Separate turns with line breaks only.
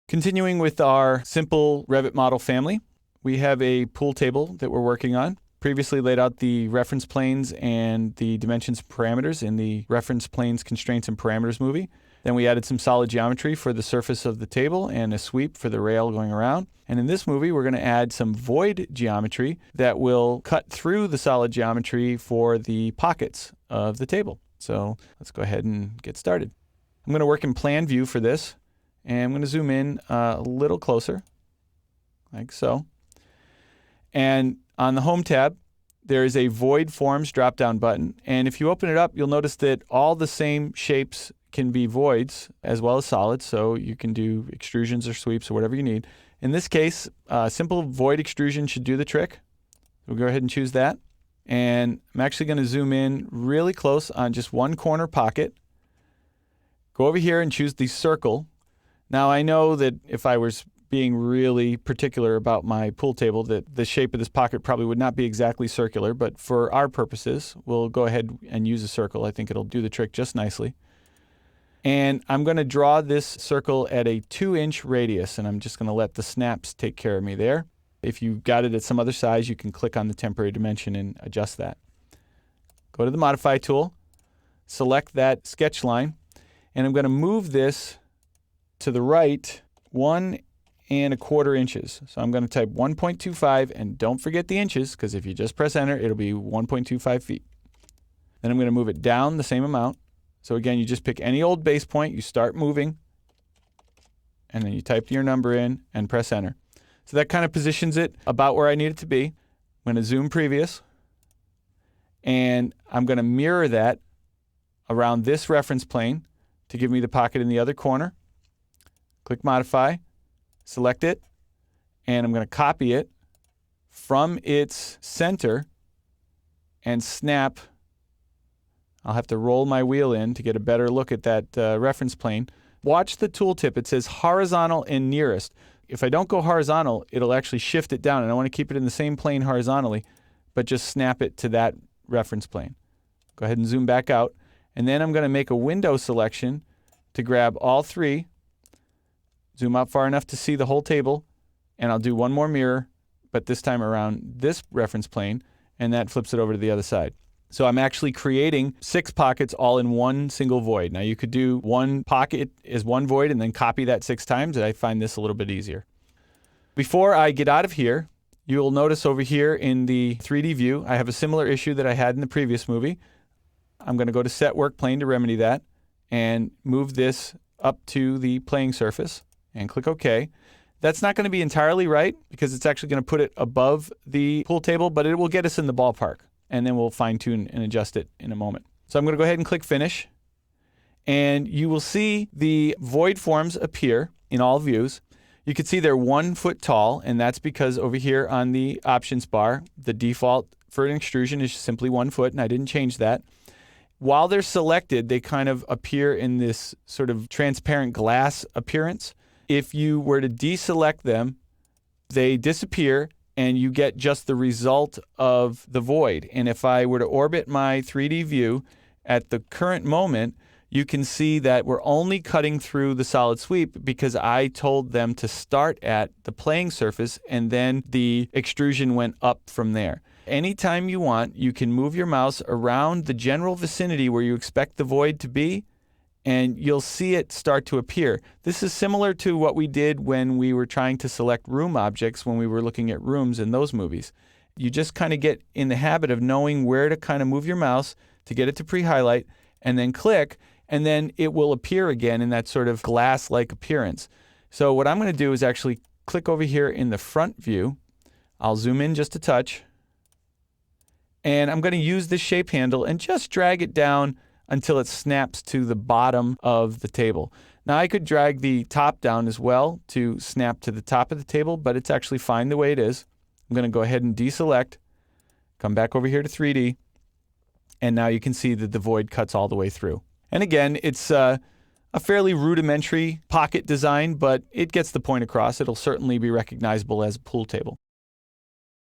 Continuing with our simple Revit model family, we have a pool table that we're working on. Previously laid out the reference planes and the dimensions and parameters in the reference planes, constraints, and parameters movie. Then we added some solid geometry for the surface of the table and a sweep for the rail going around. And in this movie, we're going to add some void geometry that will cut through the solid geometry for the pockets of the table. So let's go ahead and get started. I'm going to work in plan view for this, and I'm going to zoom in a little closer, like so. And on the Home tab, there is a Void Forms drop-down button. And if you open it up, you'll notice that all the same shapes can be voids as well as solids, so you can do extrusions or sweeps or whatever you need. In this case, simple void extrusion should do the trick. We'll go ahead and choose that. And I'm actually going to zoom in really close on just one corner pocket. Go over here and choose the circle. Now I know that if I was being really particular about my pool table, that the shape of this pocket probably would not be exactly circular, but for our purposes, we'll go ahead and use a circle. I think it'll do the trick just nicely. And I'm going to draw this circle at a 2-inch radius, and I'm just going to let the snaps take care of me there. If you've got it at some other size, you can click on the temporary dimension and adjust that. Go to the Modify tool, select that sketch line, and I'm going to move this to the right 1¼ inches. So I'm going to type 1.25, and don't forget the inches, because if you just press enter, it'll be 1.25 feet. Then I'm going to move it down the same amount. So again, you just pick any old base point, you start moving, and then you type your number in and press enter. So that kind of positions it about where I need it to be. I'm going to zoom previous, and I'm going to mirror that around this reference plane to give me the pocket in the other corner. Click Modify, select it, and I'm going to copy it from its center and snap. I'll have to roll my wheel in to get a better look at that reference plane. Watch the tooltip. It says horizontal and nearest. If I don't go horizontal, it'll actually shift it down, and I want to keep it in the same plane horizontally, but just snap it to that reference plane. Go ahead and zoom back out, and then I'm going to make a window selection to grab all three, zoom out far enough to see the whole table, and I'll do one more mirror, but this time around this reference plane, and that flips it over to the other side. So I'm actually creating 6 pockets all in one single void. Now you could do one pocket as one void and then copy that 6 times, and I find this a little bit easier. Before I get out of here, you'll notice over here in the 3D view, I have a similar issue that I had in the previous movie. I'm going to go to Set Work Plane to remedy that and move this up to the playing surface and click OK. That's not going to be entirely right because it's actually going to put it above the pool table, but it will get us in the ballpark. And then we'll fine tune and adjust it in a moment. So I'm going to go ahead and click Finish. And you will see the void forms appear in all views. You can see they're 1 foot tall, and that's because over here on the options bar, the default for an extrusion is simply 1 foot, and I didn't change that. While they're selected, they kind of appear in this sort of transparent glass appearance. If you were to deselect them, they disappear, and you get just the result of the void. And if I were to orbit my 3D view at the current moment, you can see that we're only cutting through the solid sweep because I told them to start at the playing surface and then the extrusion went up from there. Anytime you want, you can move your mouse around the general vicinity where you expect the void to be, and you'll see it start to appear. This is similar to what we did when we were trying to select room objects when we were looking at rooms in those movies. You just kind of get in the habit of knowing where to kind of move your mouse to get it to pre-highlight and then click, and then it will appear again in that sort of glass-like appearance. So what I'm going to do is actually click over here in the front view. I'll zoom in just a touch, and I'm going to use this shape handle and just drag it down until it snaps to the bottom of the table. Now I could drag the top down as well to snap to the top of the table, but it's actually fine the way it is. I'm going to go ahead and deselect, come back over here to 3D, and now you can see that the void cuts all the way through. And again, it's a fairly rudimentary pocket design, but it gets the point across. It'll certainly be recognizable as a pool table.